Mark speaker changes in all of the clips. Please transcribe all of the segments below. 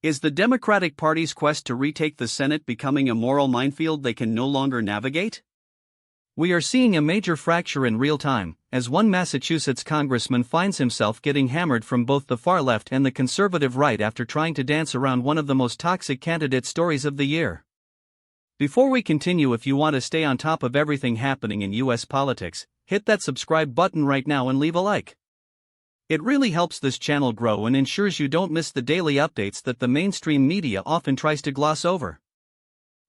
Speaker 1: Is the Democratic Party's quest to retake the Senate becoming a moral minefield they can no longer navigate?
Speaker 2: We are seeing a major fracture in real time, as one Massachusetts congressman finds himself getting hammered from both the far left and the conservative right after trying to dance around one of the most toxic candidate stories of the year. Before we continue, if you want to stay on top of everything happening in US politics, hit that subscribe button right now and leave a like. It really helps this channel grow and ensures you don't miss the daily updates that the mainstream media often tries to gloss over.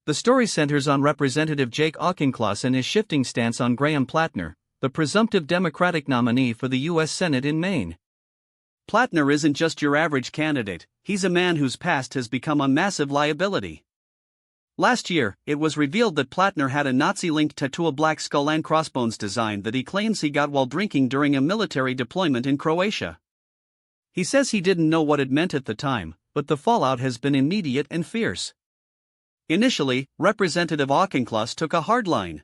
Speaker 2: The story centers on Representative Jake Auchincloss and his shifting stance on Graham Plattner, the presumptive Democratic nominee for the U.S. Senate in Maine.
Speaker 1: Plattner isn't just your average candidate, he's a man whose past has become a massive liability. Last year, it was revealed that Plattner had a Nazi-linked tattoo, a black skull and crossbones design that he claims he got while drinking during a military deployment in Croatia. He says he didn't know what it meant at the time, but the fallout has been immediate and fierce. Initially, Representative Auchincloss took a hard line.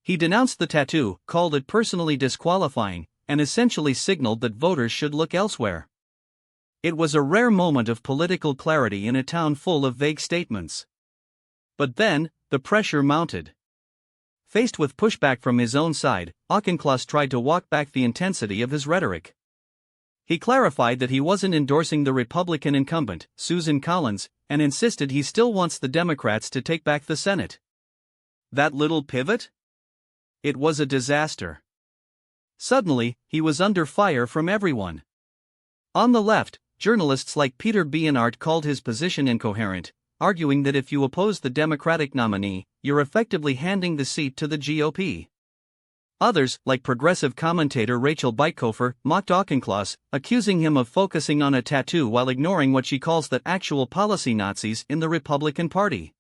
Speaker 1: He denounced the tattoo, called it personally disqualifying, and essentially signaled that voters should look elsewhere. It was a rare moment of political clarity in a town full of vague statements. But then, the pressure mounted. Faced with pushback from his own side, Auchincloss tried to walk back the intensity of his rhetoric. He clarified that he wasn't endorsing the Republican incumbent, Susan Collins, and insisted he still wants the Democrats to take back the Senate. That little pivot? It was a disaster.
Speaker 2: Suddenly, he was under fire from everyone. On the left, journalists like Peter Bionart called his position incoherent, arguing that if you oppose the Democratic nominee, you're effectively handing the seat to the GOP. Others, like progressive commentator Rachel Bytkofer, mocked Auchincloss, accusing him of focusing on a tattoo while ignoring what she calls the actual policy Nazis in the Republican Party.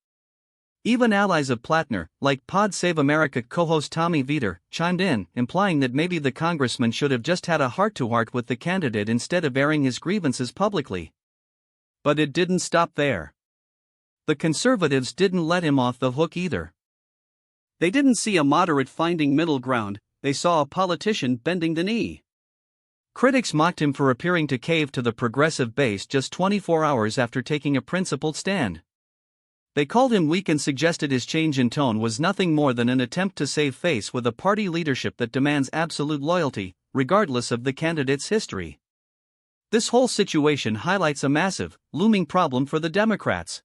Speaker 2: Even allies of Plattner, like Pod Save America co-host Tommy Vietor, chimed in, implying that maybe the congressman should have just had a heart-to-heart with the candidate instead of airing his grievances publicly.
Speaker 1: But it didn't stop there.
Speaker 2: The conservatives didn't let him off the hook either.
Speaker 1: They didn't see a moderate finding middle ground, they saw a politician bending the knee.
Speaker 2: Critics mocked him for appearing to cave to the progressive base just 24 hours after taking a principled stand. They called him weak and suggested his change in tone was nothing more than an attempt to save face with a party leadership that demands absolute loyalty, regardless of the candidate's history. This whole situation highlights a massive, looming problem for the Democrats.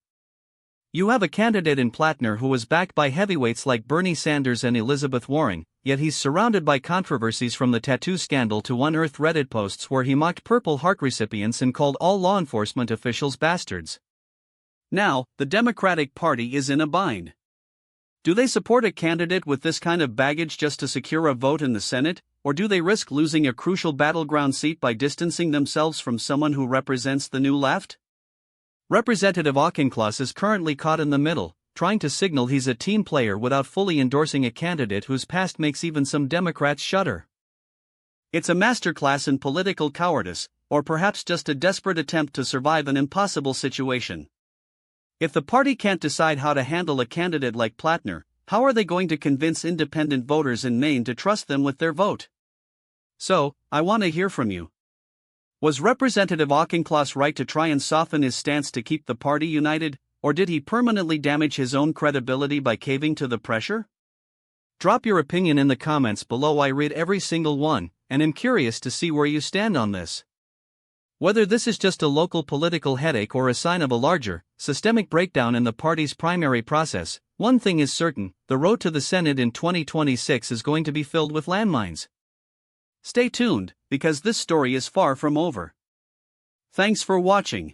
Speaker 2: You have a candidate in Plattner who is backed by heavyweights like Bernie Sanders and Elizabeth Warren, yet he's surrounded by controversies from the tattoo scandal to unearthed Reddit posts where he mocked Purple Heart recipients and called all law enforcement officials bastards.
Speaker 1: Now, the Democratic Party is in a bind. Do they support a candidate with this kind of baggage just to secure a vote in the Senate, or do they risk losing a crucial battleground seat by distancing themselves from someone who represents the new left?
Speaker 2: Representative Auchincloss is currently caught in the middle, trying to signal he's a team player without fully endorsing a candidate whose past makes even some Democrats shudder.
Speaker 1: It's a masterclass in political cowardice, or perhaps just a desperate attempt to survive an impossible situation. If the party can't decide how to handle a candidate like Plattner, how are they going to convince independent voters in Maine to trust them with their vote? So, I want to hear from you. Was Representative Auchincloss right to try and soften his stance to keep the party united, or did he permanently damage his own credibility by caving to the pressure?
Speaker 2: Drop your opinion in the comments below. I read every single one, and am curious to see where you stand on this. Whether this is just a local political headache or a sign of a larger, systemic breakdown in the party's primary process, one thing is certain: the road to the Senate in 2026 is going to be filled with landmines.
Speaker 1: Stay tuned, because this story is far from over. Thanks for watching.